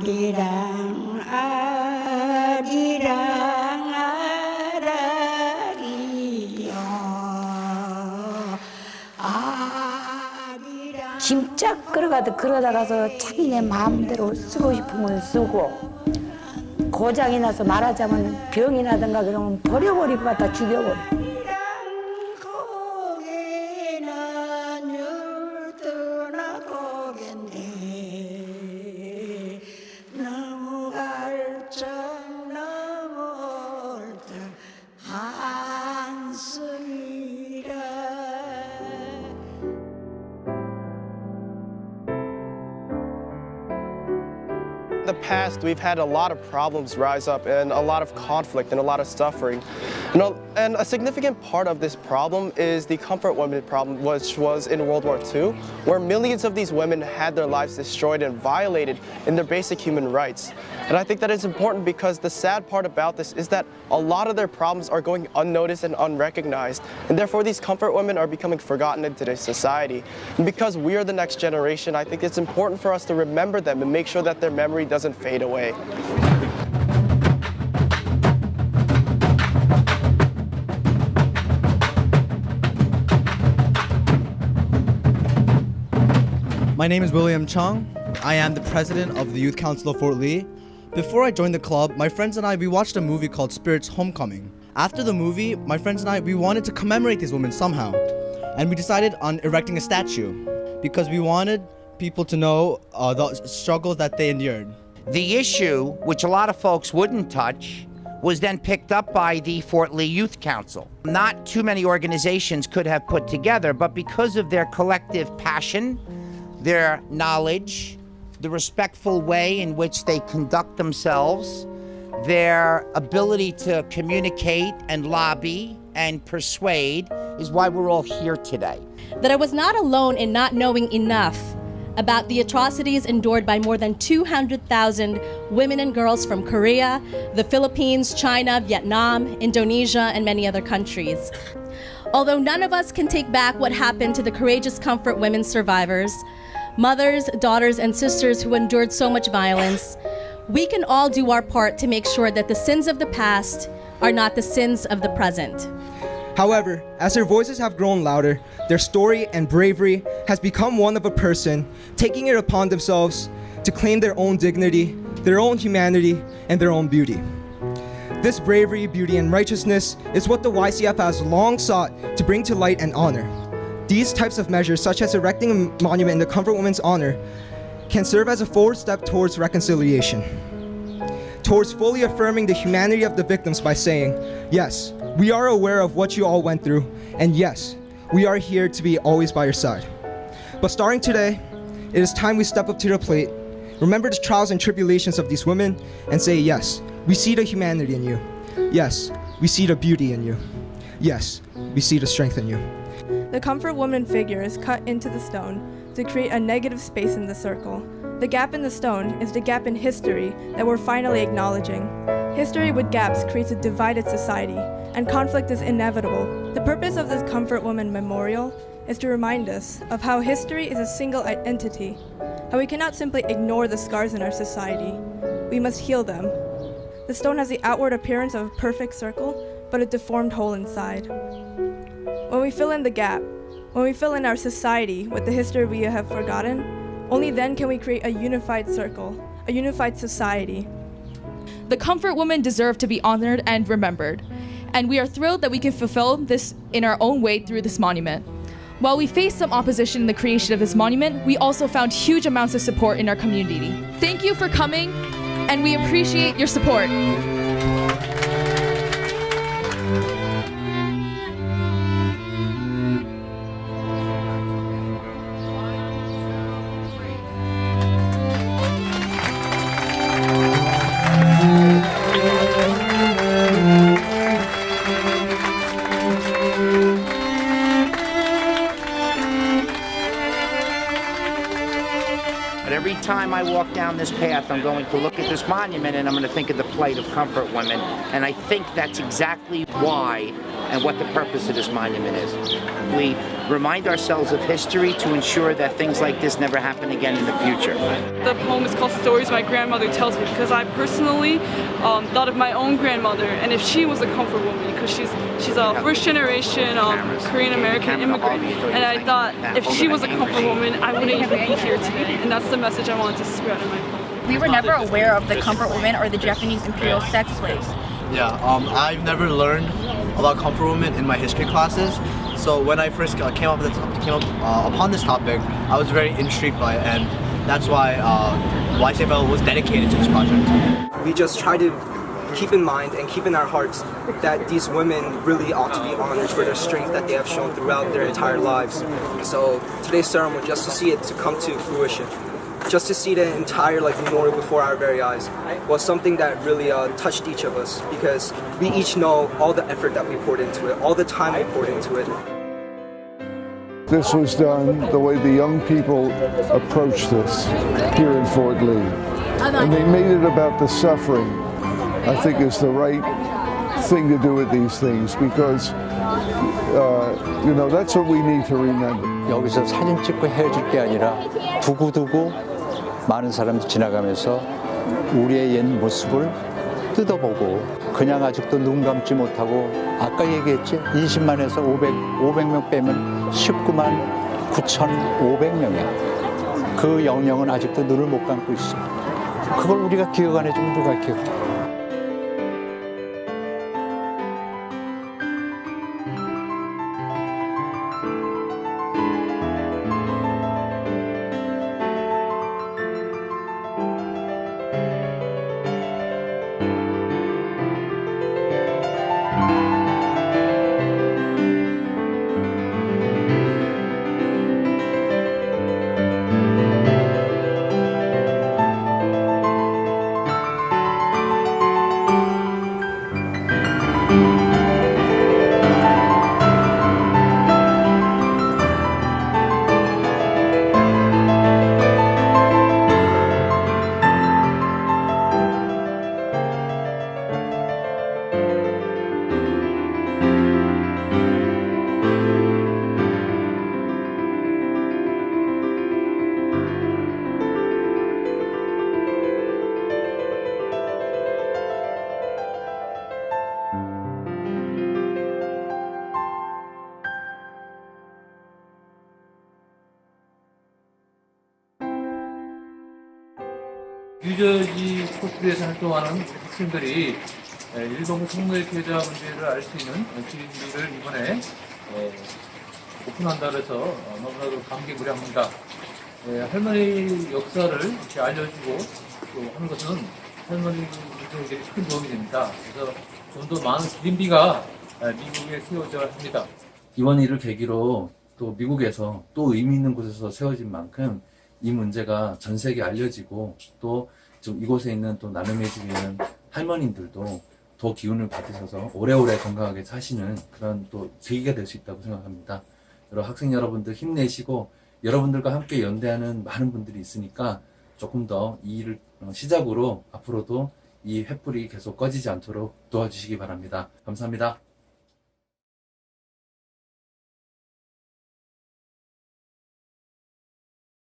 아리랑 아리랑 아라리요 아리랑 진짜 그러다가서 자기네 마음대로 쓰고 싶으면 쓰고 고장이 나서 말하자면 병이 나든가 그러면 버려버리고 갖다 죽여버려. In the past, we've had a lot of problems rise up and a lot of conflict and a lot of suffering. And a significant part of this problem is the comfort women problem, which was in World War II, where millions of these women had their lives destroyed and violated in their basic human rights. And I think that it's important because the sad part about this is that a lot of their problems are going unnoticed and unrecognized, and therefore these comfort women are becoming forgotten in today's society. And because we are the next generation, I think it's important for us to remember them and make sure that their memory doesn't fade away. My name is William Chung. I am the president of the Youth Council of Fort Lee. Before I joined the club, my friends and I, we watched a movie called Spirit's Homecoming. After the movie, my friends and I, we wanted to commemorate these women somehow. And we decided on erecting a statue because we wanted people to know the struggles that they endured. The issue, which a lot of folks wouldn't touch, was then picked up by the Fort Lee Youth Council. Not too many organizations could have put together, but because of their collective passion, their knowledge, the respectful way in which they conduct themselves, their ability to communicate and lobby and persuade is why we're all here today. That I was not alone in not knowing enough about the atrocities endured by more than 200,000 women and girls from Korea, the Philippines, China, Vietnam, Indonesia, and many other countries. Although none of us can take back what happened to the courageous comfort women survivors, mothers, daughters, and sisters who endured so much violence, we can all do our part to make sure that the sins of the past are not the sins of the present. However, as their voices have grown louder, their story and bravery has become one of a person taking it upon themselves to claim their own dignity, their own humanity, and their own beauty. This bravery, beauty, and righteousness is what the YCF has long sought to bring to light and honor. These types of measures, such as erecting a monument in the Comfort Women's honor, can serve as a forward step towards reconciliation, towards fully affirming the humanity of the victims by saying, yes, we are aware of what you all went through, and yes, we are here to be always by your side. But starting today, it is time we step up to the plate, remember the trials and tribulations of these women, and say, yes, we see the humanity in you. Yes, we see the beauty in you. Yes, we see the strength in you. The comfort woman figure is cut into the stone to create a negative space in the circle. The gap in the stone is the gap in history that we're finally acknowledging. History with gaps creates a divided society, and conflict is inevitable. The purpose of this Comfort Woman Memorial is to remind us of how history is a single entity, how we cannot simply ignore the scars in our society. We must heal them. The stone has the outward appearance of a perfect circle, but a deformed hole inside. When we fill in the gap, when we fill in our society with the history we have forgotten, only then can we create a unified circle, a unified society. The comfort women deserve to be honored and remembered, and we are thrilled that we can fulfill this in our own way through this monument. While we faced some opposition in the creation of this monument, we also found huge amounts of support in our community. Thank you for coming, and we appreciate your support. But every time I walk down this path, I'm going to look at this monument and I'm going to think of the plight of comfort women. And I think that's exactly why and what the purpose of this monument is. We remind ourselves of history to ensure that things like this never happen again in the future. The poem is called Stories My Grandmother Tells Me because I personally thought of my own grandmother, and if she was a comfort woman, because she's a first generation Korean American immigrant, and I thought if she was a comfort woman, I wouldn't even be here today, and that's the message I wanted to spread in my poem. We were never aware of the comfort women or the Japanese imperial sex slaves. Yeah, I've never learned about comfort women in my history classes. So when I first came upon this topic, I was very intrigued by it, and that's why YCFL was dedicated to this project. We just try to keep in mind and keep in our hearts that these women really ought to be honored for their strength that they have shown throughout their entire lives. So today's ceremony, just to see it to come to fruition, just to see the entire memorial before our very eyes, was something that really touched each of us, because we each know all the effort that we poured into it, all the time we poured into it. This was done the way the young people approached this here in Fort Lee. And they made it about the suffering. I think is the right thing to do with these things, because that's what we need to remember. 여기서 사진 찍고 헤어질 게 아니라 두고두고 많은 사람이 지나가면서 우리의 옛 모습을 뜯어보고, 그냥 아직도 눈 감지 못하고, 아까 얘기했지? 20만에서 500명 빼면 19만 9,500명이야. 그 영령은 아직도 눈을 못 감고 있어. 그걸 우리가 기억 안 해주면 누가 기억해? 뉴저지 코스에서 활동하는 학생들이 일본 성노예 피해자 문제를 알 수 있는 기회를 이번에 오픈한다 그래서 너무나도 감개무량합니다. 할머니 역사를 이렇게 알려주고 또 하는 것은 할머니들에게 큰 도움이 됩니다. 그래서 좀 더 많은 기린비가 미국에 세워져야 합니다. 이번 일을 계기로 또 미국에서 또 의미 있는 곳에서 세워진 만큼 이 문제가 전 세계에 알려지고 또 좀 이곳에 있는 또 나눔해 주시는 할머님들도 더 기운을 받으셔서 오래오래 건강하게 사시는 그런 또 계기가 될 수 있다고 생각합니다. 여러분 학생 여러분들 힘내시고 여러분들과 함께 연대하는 많은 분들이 있으니까 조금 더 이 일을 시작으로 앞으로도 이 횃불이 계속 꺼지지 않도록 도와주시기 바랍니다. 감사합니다.